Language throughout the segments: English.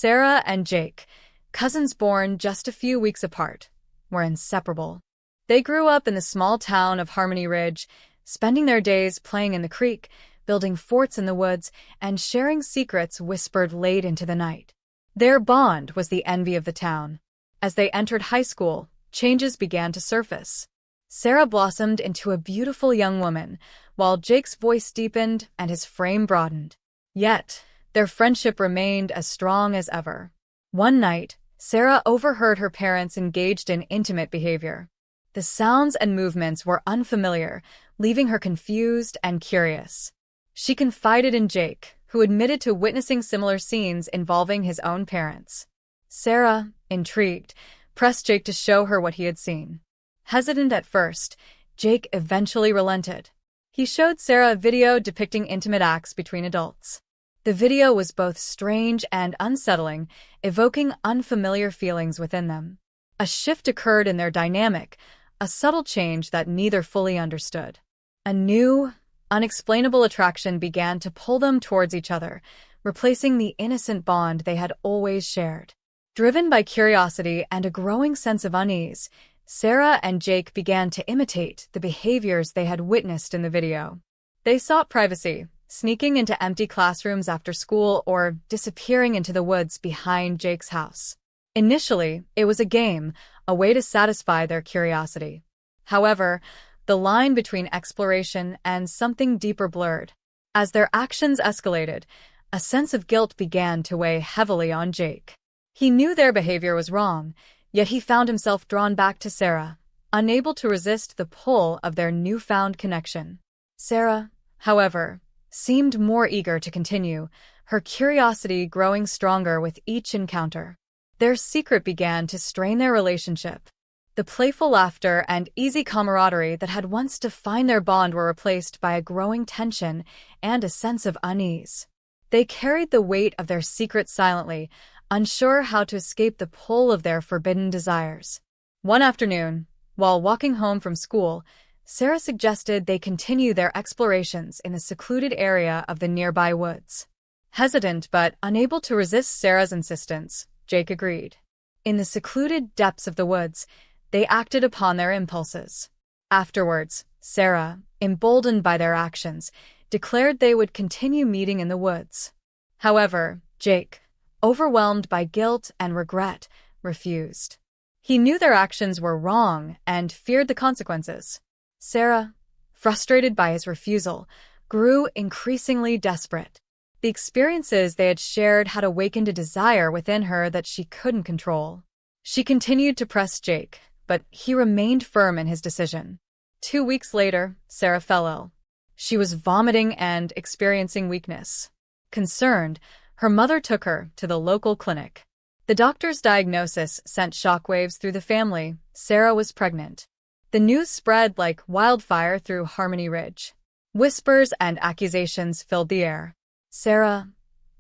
Sarah and Jake, cousins born just a few weeks apart, were inseparable. They grew up in the small town of Harmony Ridge, spending their days playing in the creek, building forts in the woods, and sharing secrets whispered late into the night. Their bond was the envy of the town. As they entered high school, changes began to surface. Sarah blossomed into a beautiful young woman, while Jake's voice deepened and his frame broadened. Yet, their friendship remained as strong as ever. One night, Sarah overheard her parents engaged in intimate behavior. The sounds and movements were unfamiliar, leaving her confused and curious. She confided in Jake, who admitted to witnessing similar scenes involving his own parents. Sarah, intrigued, pressed Jake to show her what he had seen. Hesitant at first, Jake eventually relented. He showed Sarah a video depicting intimate acts between adults. The video was both strange and unsettling, evoking unfamiliar feelings within them. A shift occurred in their dynamic, a subtle change that neither fully understood. A new, unexplainable attraction began to pull them towards each other, replacing the innocent bond they had always shared. Driven by curiosity and a growing sense of unease, Sarah and Jake began to imitate the behaviors they had witnessed in the video. They sought privacy, sneaking into empty classrooms after school or disappearing into the woods behind Jake's house. Initially, it was a game, a way to satisfy their curiosity. However, the line between exploration and something deeper blurred. As their actions escalated, a sense of guilt began to weigh heavily on Jake. He knew their behavior was wrong, yet he found himself drawn back to Sarah, unable to resist the pull of their newfound connection. Sarah, however, seemed more eager to continue, her curiosity growing stronger with each encounter. Their secret began to strain their relationship. The playful laughter and easy camaraderie that had once defined their bond were replaced by a growing tension and a sense of unease. They carried the weight of their secret silently, unsure how to escape the pull of their forbidden desires. One afternoon, while walking home from school, Sarah suggested they continue their explorations in a secluded area of the nearby woods. Hesitant but unable to resist Sarah's insistence, Jake agreed. In the secluded depths of the woods, they acted upon their impulses. Afterwards, Sarah, emboldened by their actions, declared they would continue meeting in the woods. However, Jake, overwhelmed by guilt and regret, refused. He knew their actions were wrong and feared the consequences. Sarah, frustrated by his refusal, grew increasingly desperate. The experiences they had shared had awakened a desire within her that she couldn't control. She continued to press Jake, but he remained firm in his decision. 2 weeks later, Sarah fell ill. She was vomiting and experiencing weakness. Concerned, her mother took her to the local clinic. The doctor's diagnosis sent shockwaves through the family. Sarah was pregnant. The news spread like wildfire through Harmony Ridge. Whispers and accusations filled the air. Sarah,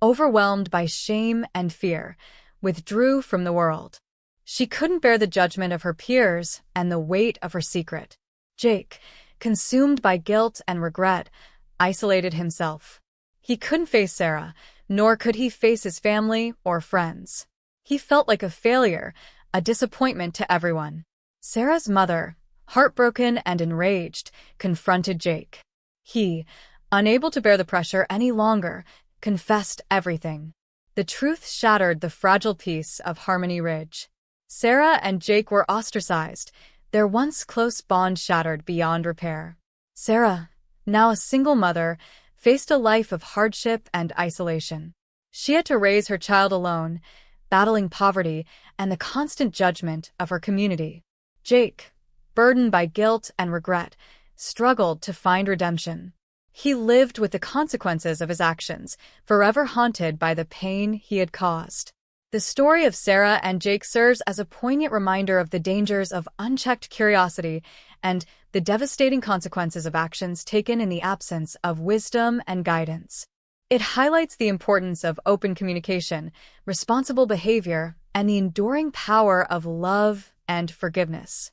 overwhelmed by shame and fear, withdrew from the world. She couldn't bear the judgment of her peers and the weight of her secret. Jake, consumed by guilt and regret, isolated himself. He couldn't face Sarah, nor could he face his family or friends. He felt like a failure, a disappointment to everyone. Sarah's mother, heartbroken and enraged, confronted Jake. He, unable to bear the pressure any longer, confessed everything. The truth shattered the fragile peace of Harmony Ridge. Sarah and Jake were ostracized, their once close bond shattered beyond repair. Sarah, now a single mother, faced a life of hardship and isolation. She had to raise her child alone, battling poverty and the constant judgment of her community. Jake, burdened by guilt and regret, struggled to find redemption. He lived with the consequences of his actions, forever haunted by the pain he had caused. The story of Sarah and Jake serves as a poignant reminder of the dangers of unchecked curiosity and the devastating consequences of actions taken in the absence of wisdom and guidance. It highlights the importance of open communication, responsible behavior, and the enduring power of love and forgiveness.